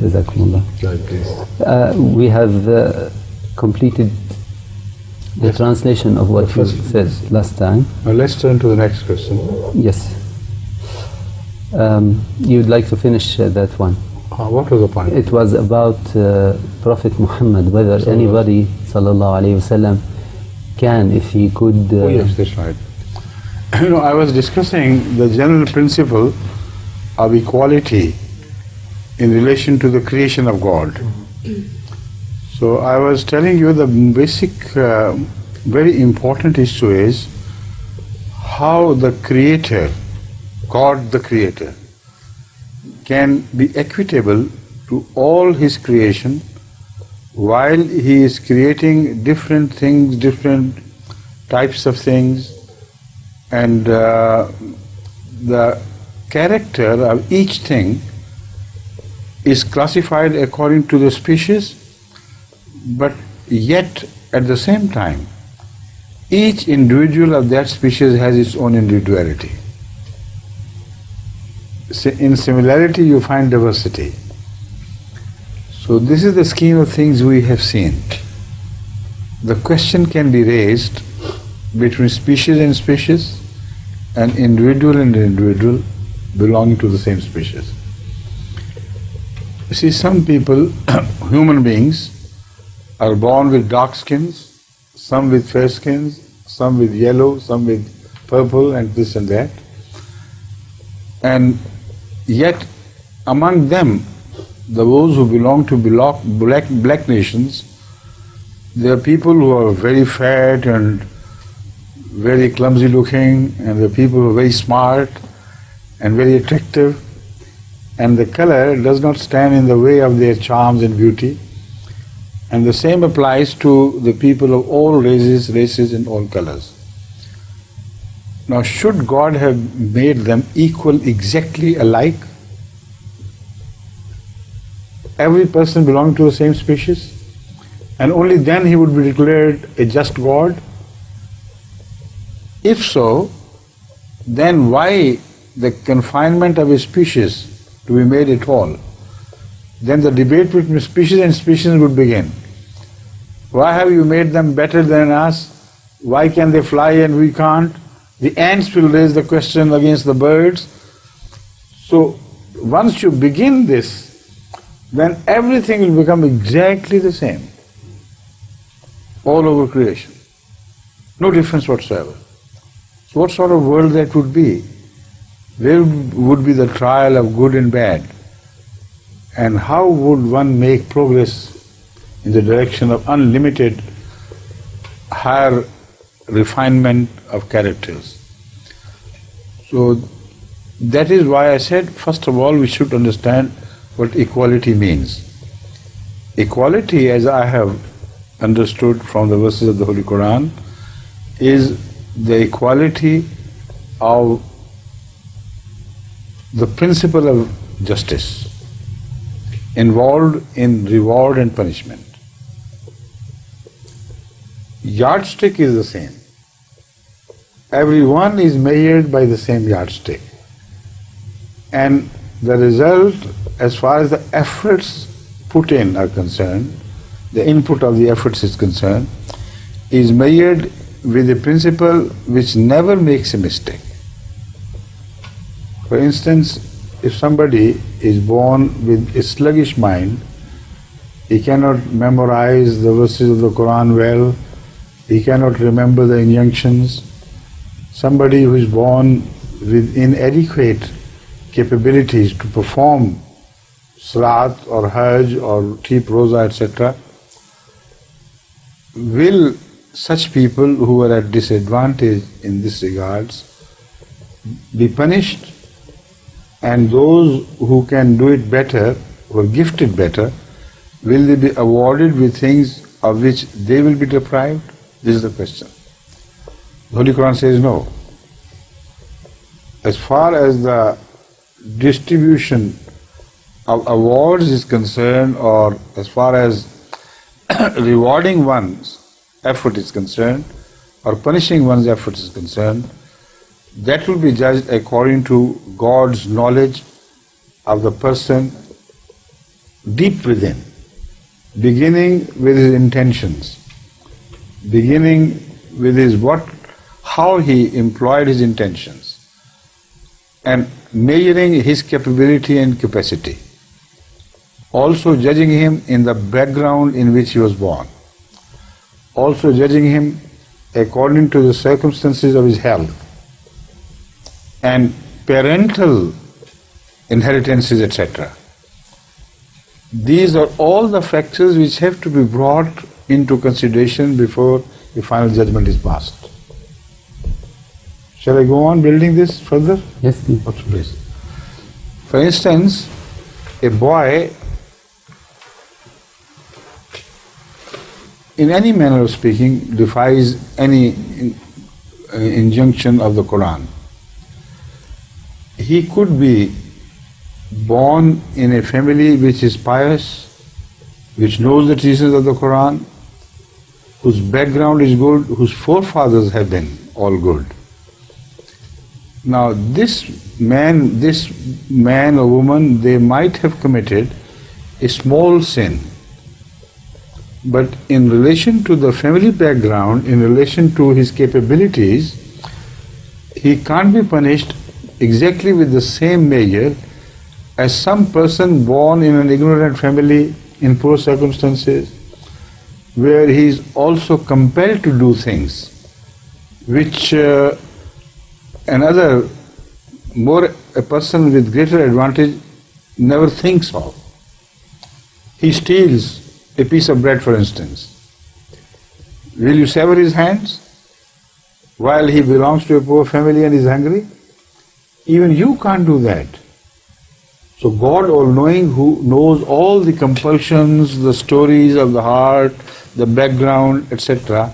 Jazakumullah. We have completed the translation of what you said last time. Now let's turn to the next question. Yes. You'd like to finish that one? What was the point? It was about Prophet Muhammad, whether anybody, sallallahu alayhi wasallam, can, if he could... Oh yes, that's right. You know, I was discussing the general principle of equality in relation to the creation of God. So I was telling you the basic, very important issue is how the Creator, God the Creator, can be equitable to all His creation while He is creating different things, different types of things, and the character of each thing is classified according to the species, but yet at the same time each individual of that species has its own individuality. In similarity you find diversity. So this is the scheme of things we have seen. The question can be raised between species and species and individual belonging to the same species. You see, some people, human beings, are born with dark skins, some with fair skins, some with yellow, some with purple and this and that. And yet among them, those who belong to black nations, there are people who are very fat and very clumsy looking, and there are people who are very smart and very attractive, and the color does not stand in the way of their charms and beauty. And the same applies to the people of all races and all colors. Now, should God have made them equal, exactly alike? Every person belonging to the same species? And only then he would be declared a just God? If so, then why the confinement of a species to be made at all? Then the debate between species and species would begin. Why have you made them better than us? Why can they fly and we can't? The ants will raise the question against the birds. So once you begin this, then everything will become exactly the same all over creation. No difference whatsoever. So what sort of world that would be? Where would be the trial of good and bad? And how would one make progress in the direction of unlimited higher refinement of characters? So that is why I said, first of all, we should understand what equality means. Equality, as I have understood from the verses of the Holy Quran, is the equality of the principle of justice involved in reward and punishment. Yardstick is the same. Everyone is measured by the same yardstick. And the result, as far as the efforts put in are concerned, the input of the efforts is concerned, is measured with a principle which never makes a mistake. For instance, if somebody is born with a sluggish mind, he cannot memorize the verses of the Quran well, he cannot remember the injunctions. Somebody who is born with inadequate capabilities to perform Salat or Hajj or keep Roza, etc., will such people who are at disadvantage in this regards be punished, and those who can do it better, who are gifted better, will they be awarded with things of which they will be deprived? This is the question. The Holy Quran says no. As far as the distribution of awards is concerned, or as far as rewarding one's effort is concerned, or punishing one's effort is concerned, that will be judged according to God's knowledge of the person deep within, beginning with his intentions, beginning with his how he employed his intentions, and measuring his capability and capacity. Also judging him in the background in which he was born. Also judging him according to the circumstances of his health and parental inheritances, etc. These are all the factors which have to be brought into consideration before the final judgment is passed. Shall I go on building this further? Yes, please. Okay, please. For instance, a boy, in any manner of speaking, defies any injunction of the Quran. He could be born in a family which is pious, which knows the teachings of the Quran, whose background is good, whose forefathers have been all good. Now this man or woman, they might have committed a small sin, but in relation to the family background, in relation to his capabilities, he can't be punished exactly with the same measure as some person born in an ignorant family in poor circumstances, where he is also compelled to do things which a person with greater advantage never thinks of. He steals a piece of bread, for instance. Will you sever his hands while he belongs to a poor family and is hungry? Even you can't do that. So God all-knowing, who knows all the compulsions, the stories of the heart, the background, etc.,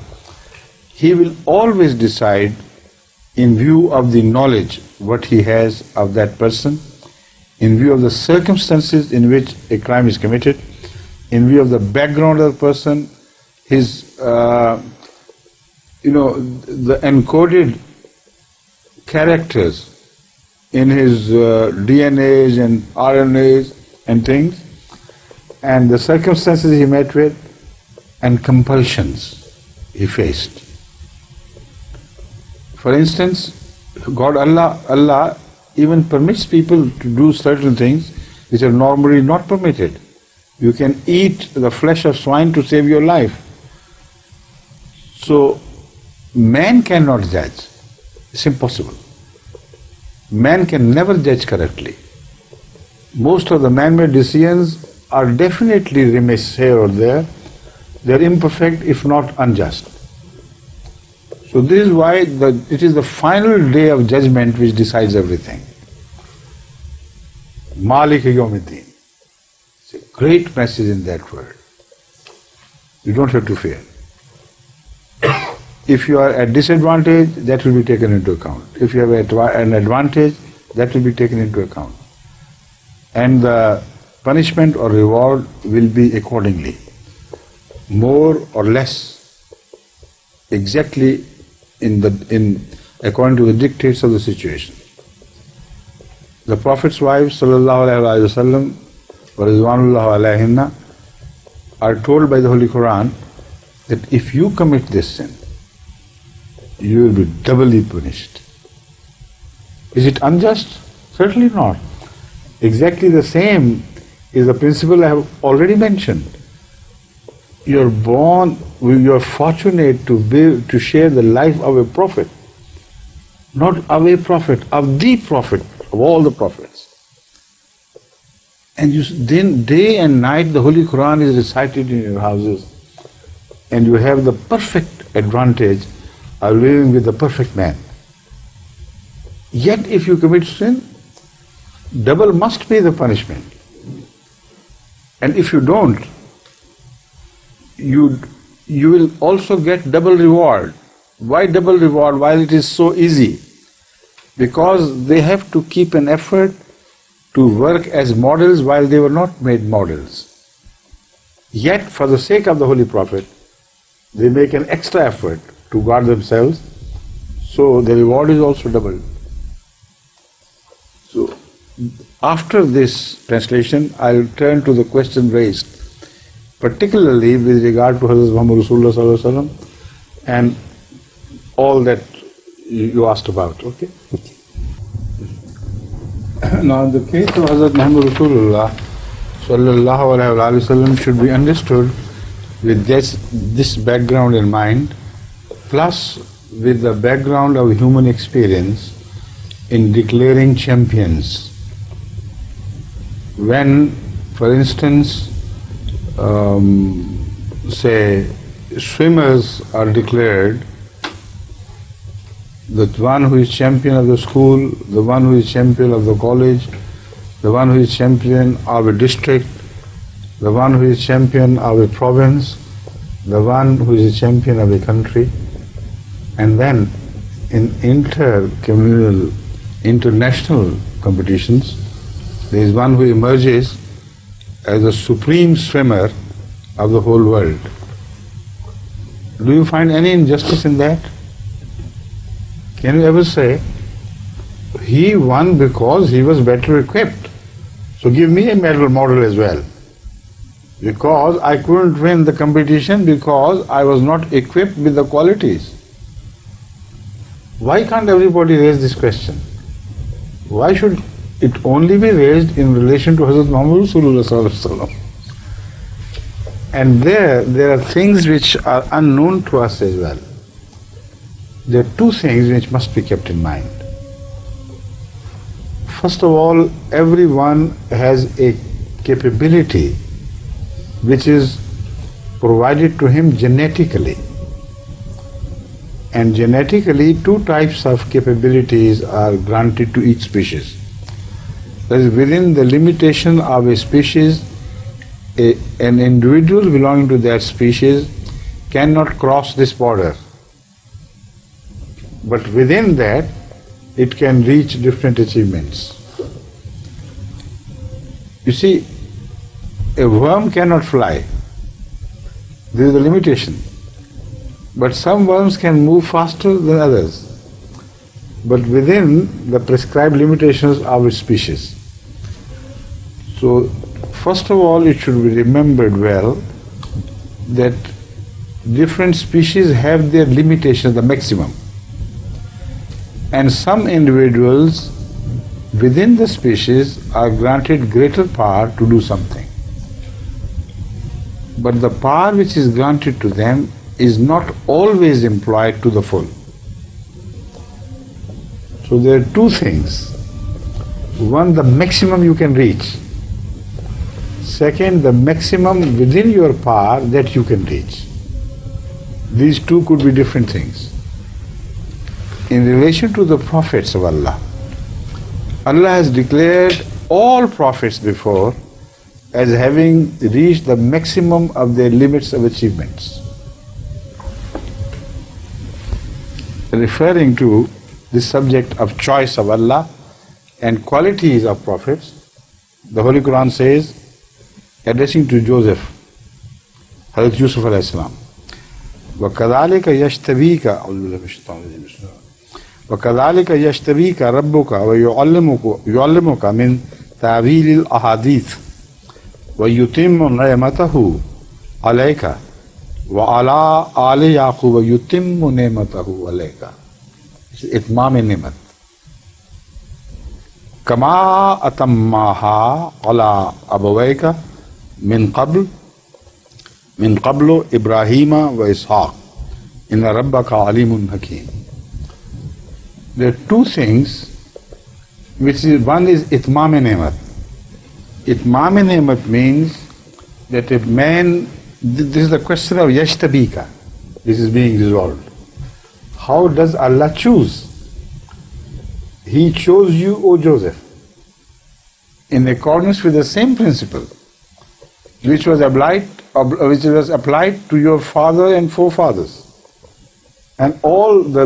He will always decide in view of the knowledge what He has of that person, in view of the circumstances in which a crime is committed, in view of the background of the person, his, the encoded characters in his DNAs and RNAs and things, and the circumstances he met with, and compulsions he faced. For instance, Allah even permits people to do certain things which are normally not permitted. You can eat the flesh of swine to save your life. So man cannot judge. It's impossible. Man can never judge correctly. Most of the man-made decisions are definitely remiss here or there. They're imperfect, if not unjust. So this is why it is the final day of judgment which decides everything. Malik Yawmiddin. It's a great message in that word. You don't have to fear. If you are at disadvantage, that will be taken into account. If you have an advantage, that will be taken into account. And the punishment or reward will be accordingly, more or less, exactly according to the dictates of the situation. The Prophet's wives, sallallahu alaihi wasallam, wa ridwanullah alaihinna, are told by the Holy Quran that if you commit this sin, you will be doubly punished. Is it unjust? Certainly not. Exactly the same is the principle I have already mentioned. You're born, you're fortunate to share the life of a prophet. Not of a prophet, of the prophet, of all the prophets. And then day and night the Holy Quran is recited in your houses, and you have the perfect advantage of living with the perfect man. Yet if you commit sin, double must be the punishment. And if you don't, you will also get double reward. Why double reward while it is so easy? Because they have to keep an effort to work as models while they were not made models. Yet for the sake of the Holy Prophet, they make an extra effort to guard themselves, so the reward is also doubled. So after this translation, I'll turn to the question raised, particularly with regard to Hazrat Muhammad Rasulullah Sallallahu Alaihi Wasallam and all that you asked about. Okay? Now, the case of Hazrat Muhammad Rasulullah Sallallahu Alaihi Wasallam should be understood with this background in mind, plus with the background of human experience in declaring champions. When, for instance, say swimmers are declared, the one who is champion of the school, the one who is champion of the college, the one who is champion of a district, the one who is champion of a province, the one who is a champion of a country, and then in intercommunal, international competitions, there is one who emerges as the supreme swimmer of the whole world. Do you find any injustice in that? Can you ever say, he won because he was better equipped, so give me a medal as well? Because I couldn't win the competition because I was not equipped with the qualities. Why can't everybody raise this question? Why should it only be raised in relation to Hazrat Muhammad Rasulullah Sallallahu Alaihi Wasallam? And there are things which are unknown to us as well. There are two things which must be kept in mind. First of all, everyone has a capability which is provided to him genetically. And genetically, two types of capabilities are granted to each species. That is, within the limitation of a species, an individual belonging to that species cannot cross this border. But within that, it can reach different achievements. You see, a worm cannot fly. There is a limitation. But some worms can move faster than others, but within the prescribed limitations of its species. So, first of all, it should be remembered well that different species have their limitations, the maximum. And some individuals within the species are granted greater power to do something. But the power which is granted to them is not always employed to the full. So there are two things. One, the maximum you can reach. Second, the maximum within your power that you can reach. These two could be different things. In relation to the prophets of Allah, Allah has declared all prophets before as having reached the maximum of their limits of achievements. Referring to the subject of choice of Allah and qualities of prophets, the Holy Quran says, addressing to Joseph, Hazrat Yusuf alayhi salam, وَكَذَلِكَ يَجْتَبِيكَ وَكَذَلِكَ يَجْتَبِيكَ رَبُّكَ وَيُعَلِّمُكَ مِنْ تَعْوِيلِ الْأَحَادِيثِ وَيُتِمُّ نِعْمَتَهُ عَلَيْكَ وَعَلَىٰ آلِ يَعْقُوبَ يُتِمُّ نِعْمَتَهُ عَلَيْكَ. إتمام نعمت كما أتمها على أبويك من قبل إبراهيم وإسحاق إن ربك عليم حكيم. There are two things which is, one is itmam nemat. Itmam nemat means that a man, this is the question of yashtabika, this is being resolved. How does Allah choose? He chose you, O Joseph, in accordance with the same principle which was applied to your father and forefathers and all the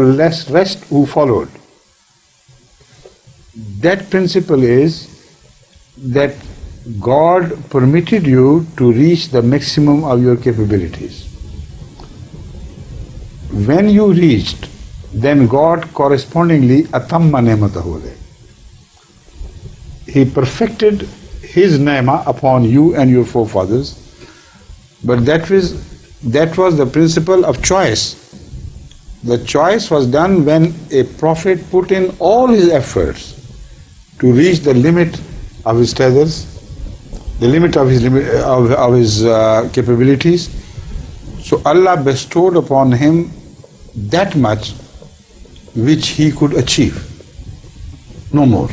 rest who followed. That principle is that God permitted you to reach the maximum of your capabilities. When you reached, then God correspondingly atamma ni'matahu alayk. He perfected His ni'mah upon you and your forefathers, but that was the principle of choice. The choice was done when a prophet put in all his efforts to reach the limit of his tethers, the limit of his capabilities. So Allah bestowed upon him that much which he could achieve, no more.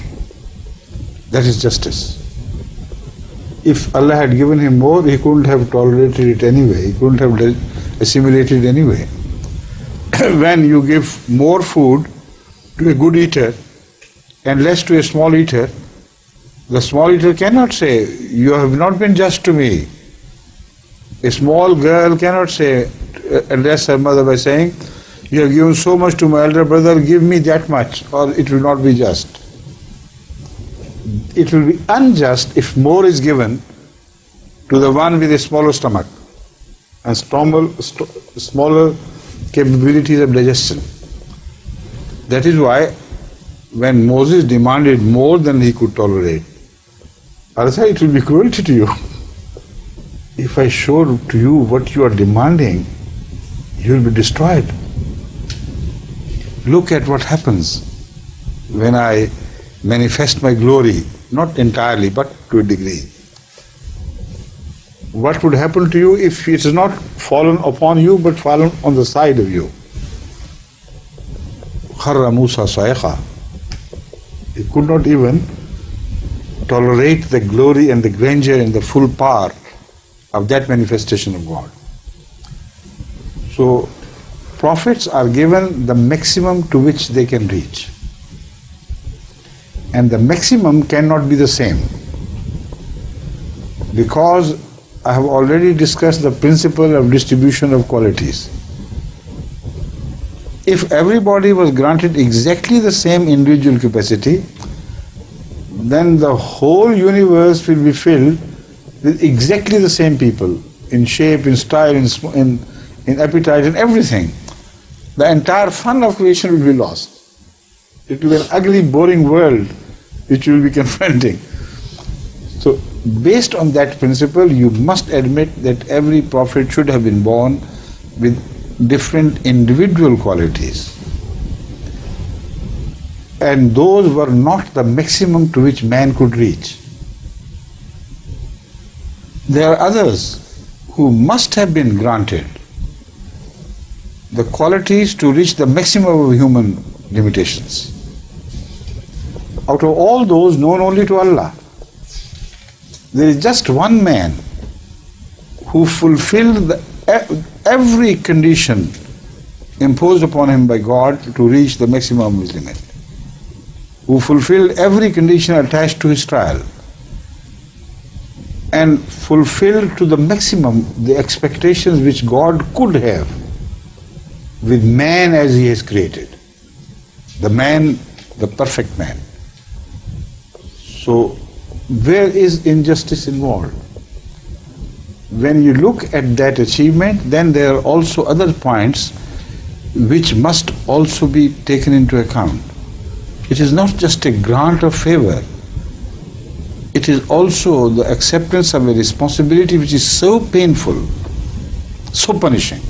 That is justice. If Allah had given him more, he couldn't have tolerated it anyway. He couldn't have assimilated it anyway. When you give more food to a good eater and less to a small eater, the small eater cannot say, "You have not been just to me." A small girl cannot address her mother by saying, "You have given so much to my elder brother, give me that much," or it will not be just. It will be unjust if more is given to the one with a smaller stomach and smaller capabilities of digestion. That is why when Moses demanded more than he could tolerate, Allah said, "It will be cruelty to you. If I show to you what you are demanding, you will be destroyed. Look at what happens when I manifest my glory, not entirely, but to a degree. What would happen to you if it is not fallen upon you, but fallen on the side of you?" Kharra Musa Sa'iqa. He could not even tolerate the glory and the grandeur and the full power of that manifestation of God. So, prophets are given the maximum to which they can reach. And the maximum cannot be the same. Because I have already discussed the principle of distribution of qualities. If everybody was granted exactly the same individual capacity, then the whole universe will be filled with exactly the same people, in shape, in style, in appetite, in everything. The entire fun of creation will be lost. It will be an ugly, boring world which you will be confronting. So, based on that principle, you must admit that every prophet should have been born with different individual qualities. And those were not the maximum to which man could reach. There are others who must have been granted the qualities to reach the maximum of human limitations. Out of all those known only to Allah, there is just one man who fulfilled every condition imposed upon him by God to reach the maximum of his limit, who fulfilled every condition attached to his trial, and fulfilled to the maximum the expectations which God could have with man as he has created. The man, the perfect man. So, where is injustice involved? When you look at that achievement, then there are also other points which must also be taken into account. It is not just a grant of favor. It is also the acceptance of a responsibility which is so painful, so punishing.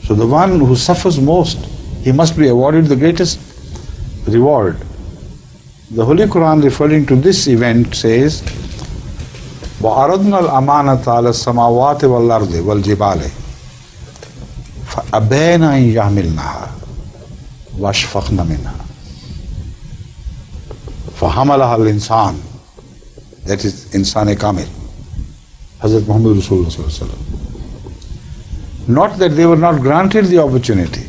So the one who suffers most, he must be awarded the greatest reward. The Holy Quran, referring to this event, says, وَعَرَضْنَا الْأَمَانَةَ عَلَى السَّمَاوَاتِ وَالْأَرْضِ وَالْجِبَالِ فَأَبَيْنَ أَن يَحْمِلْنَهَا وَأَشْفَقْنَ مِنْهَا فَحَمَلَهَا الْإِنسَانُ. That is Insan Kamil, Hazrat Muhammad Rasulullah Sallallahu Alaihi Wasallam. Not that they were not granted the opportunity.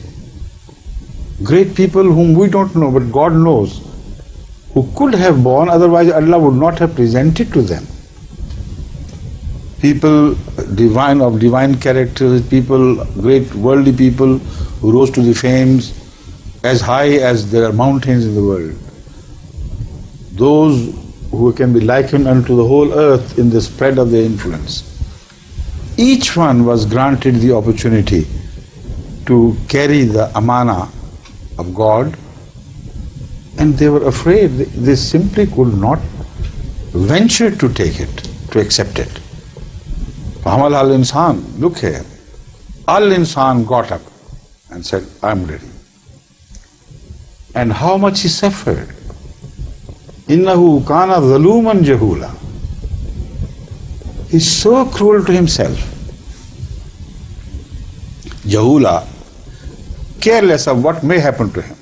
Great people whom we don't know, but God knows, who could have born, otherwise Allah would not have presented to them. People of divine character, people, great worldly people who rose to the fames as high as there are mountains in the world. Those who can be likened unto the whole earth in the spread of their influence. Each one was granted the opportunity to carry the amana of God And they were afraid. They simply could not venture to take it, to accept it. Hamal al-insan, look here. Al-insan got up and said, I'm ready. And how much he suffered. Innahu kana zaluman jahula. He's so cruel to himself. Jahula, careless of what may happen to him.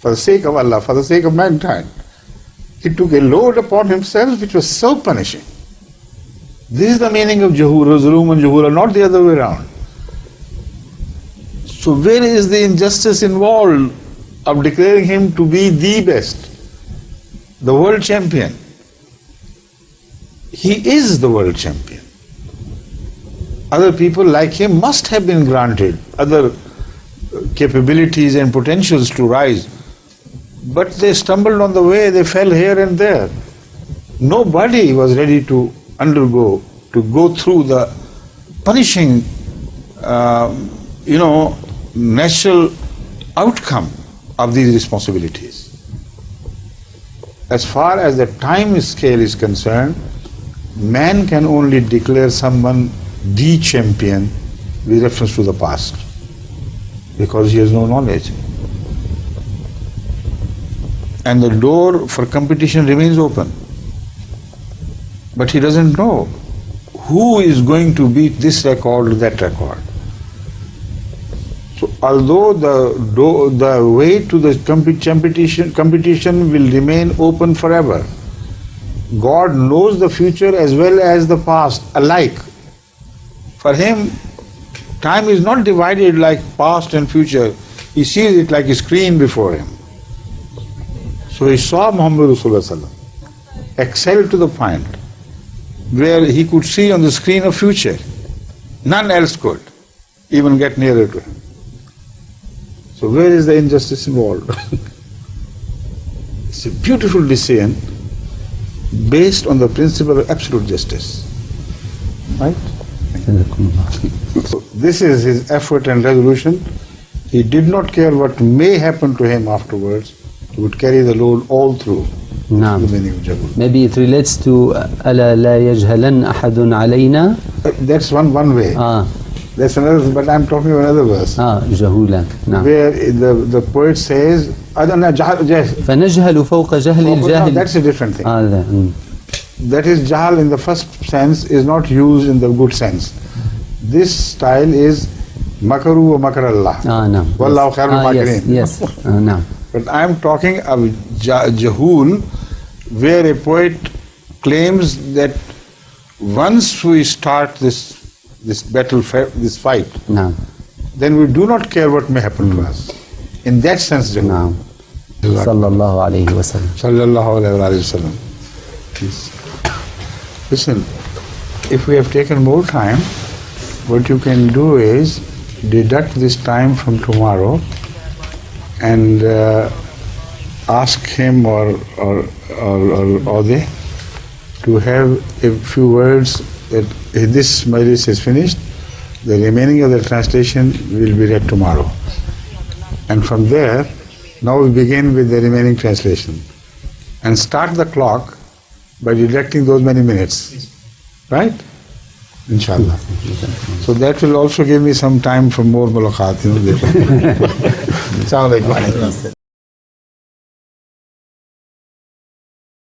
For the sake of Allah, for the sake of mankind. He took a load upon himself which was so punishing. This is the meaning of jahula, zaluman jahula, not the other way around. So where is the injustice involved of declaring him to be the best, the world champion? He is the world champion. Other people like him must have been granted other capabilities and potentials to rise, but they stumbled on the way, they fell here and there. Nobody was ready to undergo, to go through the punishing, natural outcome of these responsibilities. As far as the time scale is concerned, man can only declare someone the champion with reference to the past, because he has no knowledge. And the door for competition remains open. But he doesn't know who is going to beat this record or that record. So although the way to the competition will remain open forever, God knows the future as well as the past alike. For him, time is not divided like past and future. He sees it like a screen before him. So he saw Muhammad Rasulullah excel to the point where he could see on the screen of future. None else could even get nearer to him. So where is the injustice involved? It's a beautiful decision based on the principle of absolute justice. Right? So this is his effort and resolution. He did not care what may happen to him afterwards. He would carry the load all through. The meaning of Jahul. Maybe it relates to أَلَا لَا يَجْهَلَنَّ أَحَدٌ عَلَيْنَا. That's one way. That's another, but I'm talking about another verse. جهولا. Where the poet says, فَنَجْهَلُ فَوْقَ جَهْلِ الْجَاهِلِ. That's a different thing. That is, jahal in the first sense is not used in the good sense. This style is makaru wa makar Allah. Wallahu khairul makirin. Yes. But I'm talking of jahul, where a poet claims that once we start this battle, this fight, then we do not care what may happen to us. In that sense, jahul. Sallallahu alayhi wa sallam. Sallallahu alayhi wa sallam. Please. Listen, if we have taken more time, what you can do is deduct this time from tomorrow and ask him or they to have a few words that this majlis is finished, the remaining of the translation will be read tomorrow. And from there, now we begin with the remaining translation and start the clock by deducting those many minutes. Right? Inshallah. So that will also give me some time for more mulaqat. Assalamu alaikum.